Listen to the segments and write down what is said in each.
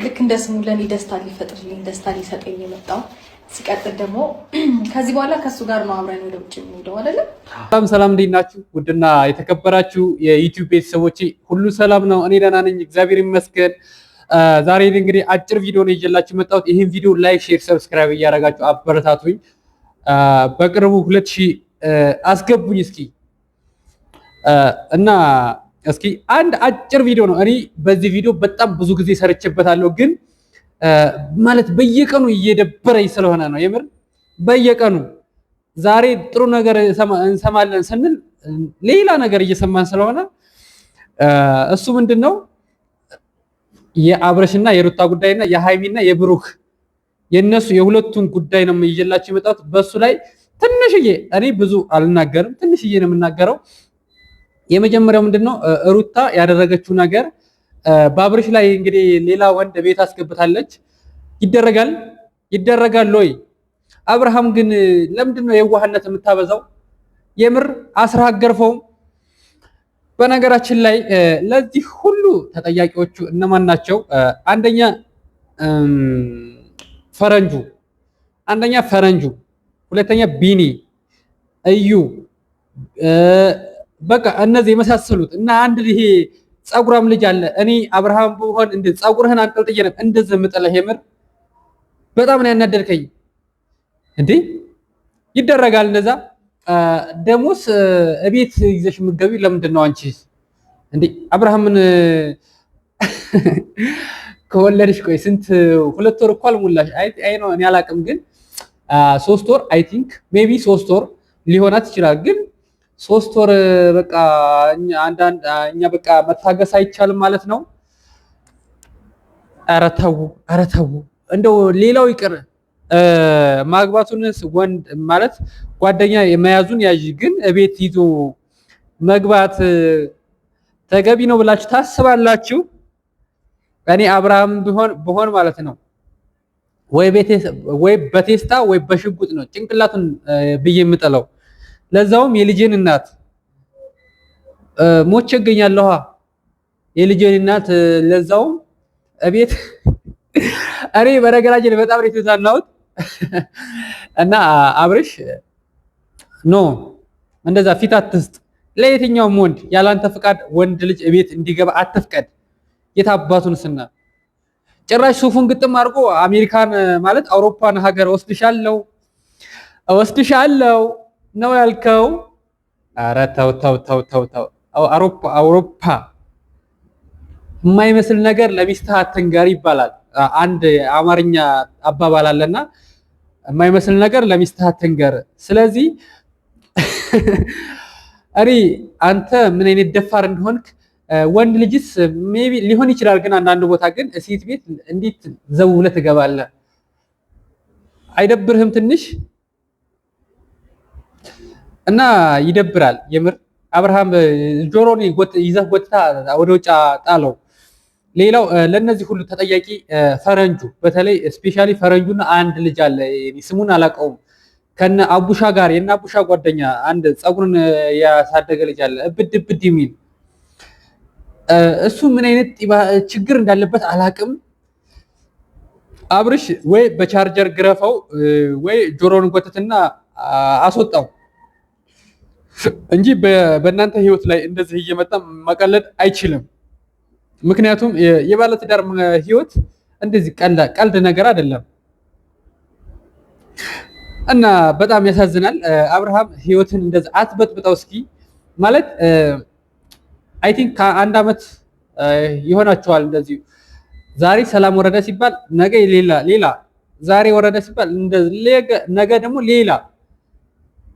ልክ እንደ ስሙ ለኔ ደስታ ሊፈጥርልኝ ደስታ ሊሰጠኝ የመጣው ሲቀጥል ደግሞ ከዚህ በኋላ ከሱ ጋር ነው አብረን ወደ ውጭ የምንሄደው አይደለም። ሰላም ሰላም፣ እንዴት ናችሁ? ውድና የተከበራችሁ የዩቲዩብ ቤተሰቦቼ ሁሉ ሰላም ነው? እኔ ደህና ነኝ፣ እግዚአብሔር ይመስገን። ዛሬ እንግዲህ አጭር ቪዲዮ ነው ይዤላችሁ መጣሁት። ይህን ቪዲዮ ላይክ፣ ሼር፣ ሰብስክራይብ እያደረጋችሁ አበረታቱኝ። በቅርቡ 2000 አስገቡኝ እስኪ እና እስኪ አንድ አጭር ቪዲዮ ነው። እኔ በዚህ ቪዲዮ በጣም ብዙ ጊዜ ሰርቼበታለሁ፣ ግን ማለት በየቀኑ እየደበረኝ ስለሆነ ነው የምር። በየቀኑ ዛሬ ጥሩ ነገር እንሰማለን ስንል ሌላ ነገር እየሰማን ስለሆነ እሱ ምንድነው የአብረሽና የሩታ ጉዳይና የሃይሚና የብሩክ የነሱ የሁለቱን ጉዳይ ነው ይዤላችሁ የመጣሁት። በሱ ላይ ትንሽዬ እኔ ብዙ አልናገርም፣ ትንሽዬ ነው የምናገረው። የመጀመሪያው ምንድነው ሩታ ያደረገችው ነገር በአብርሽ ላይ እንግዲህ ሌላ ወንድ ቤት አስገብታለች። ይደረጋል ወይ? አብርሃም ግን ለምንድነው የዋህነት የምታበዛው? የምር አስራ አገርፈውም። በነገራችን ላይ ለዚህ ሁሉ ተጠያቂዎቹ እነማን ናቸው? አንደኛ ፈረንጁ፣ ሁለተኛ ቢኒ፣ እዩ፣ በቃ እነዚህ የመሳሰሉት እና አንድ ይሄ ጸጉራም ልጅ አለ። እኔ አብርሃም ብሆን እንደ ጸጉርህን አንጠልጥዬ ነበር እንደዚህ የምጥልህ። የምር በጣም ነው ያናደድከኝ። እንዴ ይደረጋል እንደዛ? ደሞስ እቤት ይዘሽ የምትገቢ ለምንድን ነው አንቺ? እንዴ አብርሃምን ከወለድሽ ቆይ ስንት 2 ወር እኮ አልሞላሽ። አይ ነው እኔ አላቅም፣ ግን 3 ወር አይ ቲንክ ሜቢ 3 ወር ሊሆናት ይችላል። ግን 3 ወር በቃ እኛ በቃ መታገስ አይቻልም ማለት ነው። ኧረ ተው እንደው ሌላው ይቅር ማግባቱንስ ወንድ ማለት ጓደኛ የመያዙን ያዥ፣ ግን እቤት ይዞ መግባት ተገቢ ነው ብላችሁ ታስባላችሁ? እኔ አብርሃም ቢሆን ማለት ነው ወይ በቴስታ ወይ በሽጉጥ ነው ጭንቅላቱን ብዬ የምጥለው። ለዛውም የልጄን እናት ሞቼ እገኛለሁ። የልጄን እናት ለዛውም እቤት እኔ በነገራችን በጣም ነው የተዛናሁት። እና አብርሽ ኖ እንደዛ ፊት አትስጥ። ለየትኛውም ወንድ ያላንተ ፍቃድ ወንድ ልጅ እቤት እንዲገባ አትፍቀድ። የታባቱን ስና ጭራሽ ሱፉን ግጥም አድርጎ አሜሪካን ማለት አውሮፓን ሀገር ወስድሻለሁ ነው ያልከው። ኧረ ተው። አውሮፓ የማይመስል ነገር ለሚስትህ አትንገር ይባላል። አንድ አማርኛ አባባል አለና የማይመስል ነገር ለሚስትህ አትንገር። ስለዚህ እሪ አንተ ምን አይነት ደፋር እንደሆንክ ወንድ ልጅስ ሜቢ ሊሆን ይችላል፣ ግን አንዳንድ ቦታ ግን ሴት ቤት እንዴት ዘው ብለህ ትገባለህ? አይደብርህም ትንሽ? እና ይደብራል የምር። አብርሃም ጆሮን ይዘህ ጎትታ ወደ ውጭ ጣለው። ሌላው ለነዚህ ሁሉ ተጠያቂ ፈረንጁ፣ በተለይ ስፔሻሊ ፈረንጁና አንድ ልጅ አለ ስሙን አላውቀውም፣ ከነ አቡሻ ጋር የና አቡሻ ጓደኛ አንድ ጸጉርን ያሳደገ ልጅ አለ እብድ የሚል እሱ ምን አይነት ችግር እንዳለበት አላቅም። አብርሽ ወይ በቻርጀር ግረፈው ወይ ጆሮን ጎትትና አስወጣው እንጂ በእናንተ ህይወት ላይ እንደዚህ እየመጣ መቀለድ አይችልም። ምክንያቱም የባለትዳር ህይወት እንደዚህ ቀልድ ነገር አይደለም እና በጣም ያሳዝናል። አብርሃም ህይወትን እንደዚህ አትበጥብጠው እስኪ። ማለት አይ ቲንክ ከአንድ ዓመት ይሆናቸዋል እንደዚህ። ዛሬ ሰላም ወረደ ሲባል ነገ ሌላ፣ ዛሬ ወረደ ሲባል ነገ ደግሞ ሌላ።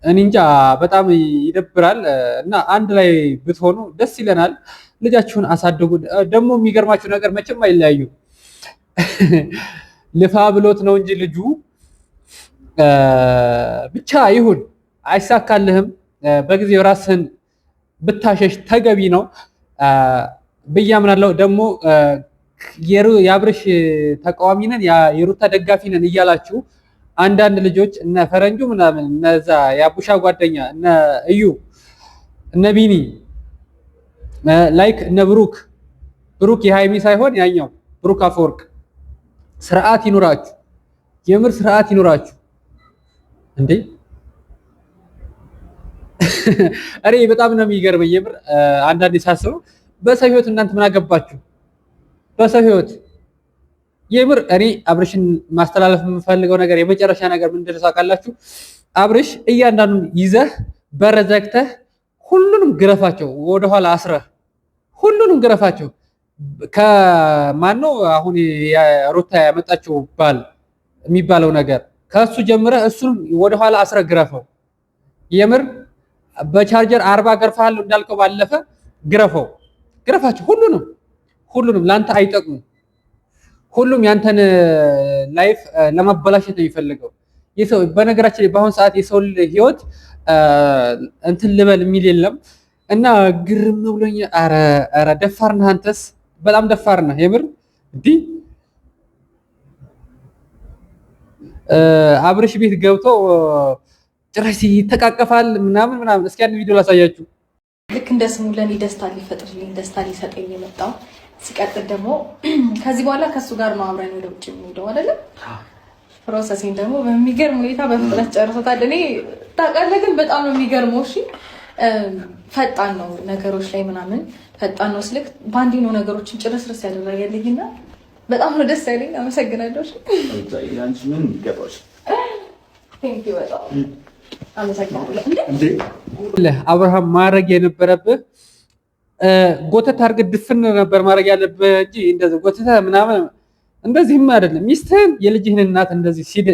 እኔ እንጃ በጣም ይደብራል። እና አንድ ላይ ብትሆኑ ደስ ይለናል። ልጃችሁን አሳድጉ። ደግሞ የሚገርማችሁ ነገር መቼም አይለያዩ። ልፋ ብሎት ነው እንጂ ልጁ ብቻ ይሁን አይሳካልህም። በጊዜው ራስህን ብታሸሽ ተገቢ ነው ብዬ አምናለሁ። ደግሞ የአብርሽ ተቃዋሚ ነን የሩታ ደጋፊ ነን እያላችሁ አንዳንድ ልጆች እነ ፈረንጁ ምናምን እነዛ የአቡሻ ጓደኛ እነ እዩ እነ ቢኒ ላይክ እነ ብሩክ የሃይሚ ሳይሆን ያኛው ብሩክ አፈወርቅ ስርዓት ይኖራችሁ፣ የምር ስርዓት ይኖራችሁ እንዴ። እኔ በጣም ነው የሚገርመኝ የምር አንዳንዴ ሳስበው በሰው ህይወት እናንተ ምን አገባችሁ? በሰው ህይወት የምር እኔ አብርሽን ማስተላለፍ የምፈልገው ነገር የመጨረሻ ነገር ምን እንደሆነ ታውቃላችሁ? አብርሽ እያንዳንዱን ይዘህ በረዘግተህ ሁሉንም ግረፋቸው፣ ወደኋላ አስረህ ሁሉንም ግረፋቸው። ከማነው አሁን ሩታ ያመጣችው ባል የሚባለው ነገር ከሱ ጀምረህ እሱን ወደኋላ አስረህ ግረፈው። የምር በቻርጀር 40 ገርፋለሁ እንዳልከው ባለፈ ግረፋቸው ሁሉንም ላንተ አይጠቅሙ። ሁሉም ያንተን ላይፍ ለማበላሸት ነው የሚፈልገው። በነገራችን ላይ በአሁን ሰዓት የሰው ህይወት እንትን ልበል የሚል የለም እና ግርም ብሎኝ ኧረ ደፋር ነህ አንተስ፣ በጣም ደፋር ነህ የምር። እንዲህ አብርሽ ቤት ገብቶ ጭራሽ ይተቃቀፋል ምናምን። እስኪ አንድ ቪዲዮ ላሳያችሁ። ልክ እንደ ስሙ ለእኔ ደስታ ሊፈጥርልኝ ደስታ ሊሰጠኝ የመጣው ሲቀጥል ደግሞ ከዚህ በኋላ ከሱ ጋር ነው አብረን ወደ ውጭ የምንሄደው አይደለም። ፕሮሰሴን ደግሞ በሚገርም ሁኔታ በፍጥነት ጨርሶታል። እኔ ታውቃለህ፣ ግን በጣም ነው የሚገርመው። እሺ ፈጣን ነው ነገሮች ላይ ምናምን ፈጣን ነው ስልክ ባንዴ ነው ነገሮችን ጭርስርስ ያደረገልኝና በጣም ነው ደስ ያለኝ። አመሰግናለሁ። እሺ አንቺ ምን ይገባሽ? ቴንክ ዩ በጣም አመሰግናለሁ። እንዴ አብርሃም ማድረግ የነበረብህ ጎተት አድርገህ ድፍን ነበር ማድረግ ያለብህ እንጂ እንደዚህ ጎተት ምናምን እንደዚህም አይደለም። ሚስትህን የልጅህን እናት እንደዚህ ሲድ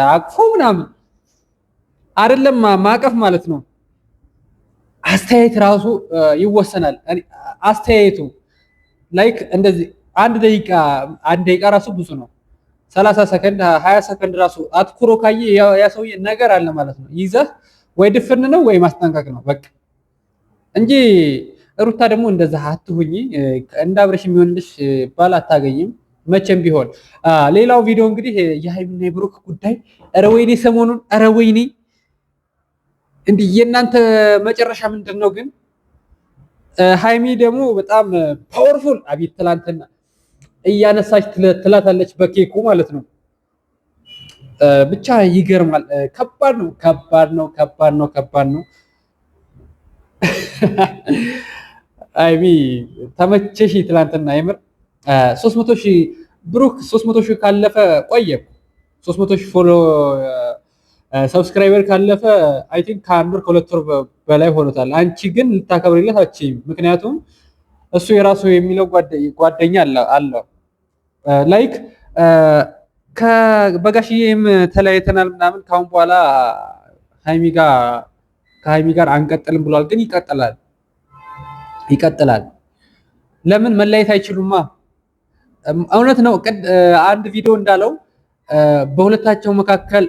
አቅፎ ምናምን አይደለም ማቀፍ ማለት ነው። አስተያየት ራሱ ይወሰናል። አስተያየቱ ላይክ እንደዚህ አንድ ደቂቃ ራሱ ብዙ ነው። 30 ሰከንድ 20 ሰከንድ ራሱ አትኩሮ ካየ ያ ሰውዬ ነገር አለ ማለት ነው። ይዘህ ወይ ድፍን ነው ወይ ማስጠንቀቅ ነው በቃ እንጂ ሩታ ደግሞ እንደዛ አትሁኚ። እንደ አብርሽ የሚሆንልሽ ባል አታገኝም መቼም ቢሆን። ሌላው ቪዲዮ እንግዲህ የሃይሚና የብሩክ ጉዳይ። ኧረ ወይኔ ሰሞኑን ኧረ ወይኔ እንዲህ የእናንተ መጨረሻ ምንድን ነው ግን? ሃይሚ ደግሞ በጣም ፓወርፉል አቤት ትላንትና እያነሳች ትላታለች በኬኩ ማለት ነው። ብቻ ይገርማል። ከባድ ነው። ሃይሚ ተመቸሽ ትላንትና የምር 300,000 ብሩክ 300,000 ካለፈ ቆየ። 300,000 ፎሎ ሰብስክራይበር ካለፈ አይ ቲንክ ከአንድ ወር ከሁለት ወር በላይ ሆኖታል። አንቺ ግን ልታከብሪለት አትችይም። ምክንያቱም እሱ የራሱ የሚለው ጓደኛ አለው። ላይክ በጋሽዬም ተለያይተናል ምናምን ካሁን በኋላ ከሃይሚ ጋር አንቀጥልም ብሏል። ግን ይቀጥላል። ለምን መለያየት አይችሉማ? እውነት ነው። አንድ ቪዲዮ እንዳለው በሁለታቸው መካከል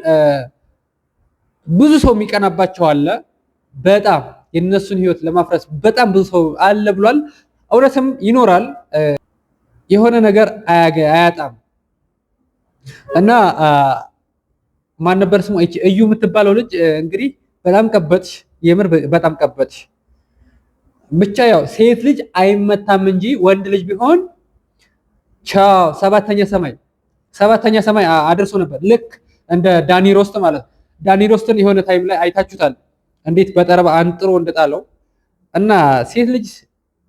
ብዙ ሰው የሚቀናባቸው አለ። በጣም የነሱን ህይወት ለማፍረስ በጣም ብዙ ሰው አለ ብሏል። እውነትም ይኖራል። የሆነ ነገር አያጣም። እና ማን ነበር ስሙ? እዩ የምትባለው ልጅ እንግዲህ በጣም ቀበጥሽ፣ የምር በጣም ቀበጥሽ። ብቻ ያው ሴት ልጅ አይመታም እንጂ ወንድ ልጅ ቢሆን ቻው ሰባተኛ ሰማይ አድርሶ ነበር። ልክ እንደ ዳኒ ሮስት ማለት ነው። ዳኒ ሮስትን የሆነ ታይም ላይ አይታችሁታል እንዴት በጠረባ አንጥሮ እንደጣለው። እና ሴት ልጅ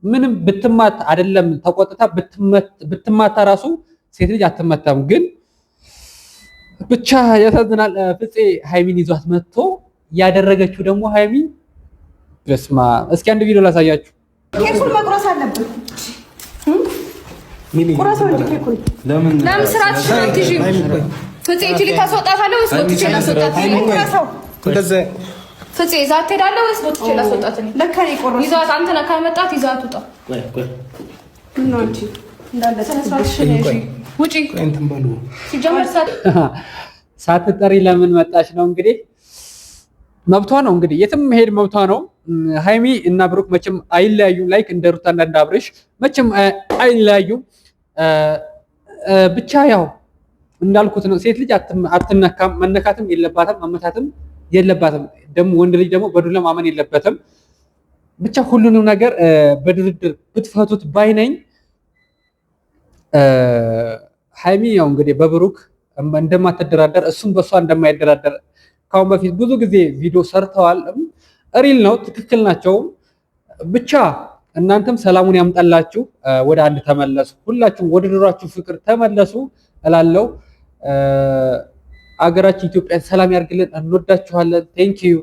ምንም ብትማታ አይደለም ተቆጥታ ብትማታ ራሱ ሴት ልጅ አትመታም። ግን ብቻ ያሳዝናል። ፍፄ ሃይሚን ይዟት መጥቶ ያደረገችው ደግሞ ሃይሚ በስማ። እስኪ አንድ ቪዲዮ ላሳያችሁ። ኬኩን መቁረስ አለብን። ቁረሰው እንጂ ኬኩን ለምን ስራት ሽንት ይጂ ፍፄ እቺ ልታስወጣታለህ ወይስ ወጥቼ ላስወጣት? ቁረሰው እንደዛ ፍፄ ይዛት ትሄዳለህ ወይስ ወጥቼ ላስወጣት? ለካ ይቆረስ ይዛት አንተ ነህ ካመጣት ይዛት ውጣ። ምን ነው አንቺ እንዳለ ተነሳሽ ነሽ ውጪ እንትን በሉ ሲጀመር ሳትጠሪ ለምን መጣች ነው እንግዲህ። መብቷ ነው እንግዲህ የትም መሄድ መብቷ ነው። ሃይሚ እና ብሩክ መቼም አይለያዩም። ላይክ እንደ ሩታ እና እንደ አብርሽ መቼም አይለያዩም። ብቻ ያው እንዳልኩት ነው። ሴት ልጅ አትነካም፣ መነካትም የለባትም፣ መመታትም የለባትም። ደግሞ ወንድ ልጅ ደግሞ በዱላ ማመን የለበትም። ብቻ ሁሉንም ነገር በድርድር ብትፈቱት ባይነኝ። ሃይሚ ያው እንግዲህ በብሩክ እንደማትደራደር እሱም በሷ እንደማይደራደር ካሁን በፊት ብዙ ጊዜ ቪዲዮ ሰርተዋል። ሪል ነው፣ ትክክል ናቸው። ብቻ እናንተም ሰላሙን ያምጣላችሁ፣ ወደ አንድ ተመለሱ፣ ሁላችሁም ወደ ድሯችሁ ፍቅር ተመለሱ እላለሁ። አገራችን ኢትዮጵያን ሰላም ያርግልን። እንወዳችኋለን። ቴንክ ዩ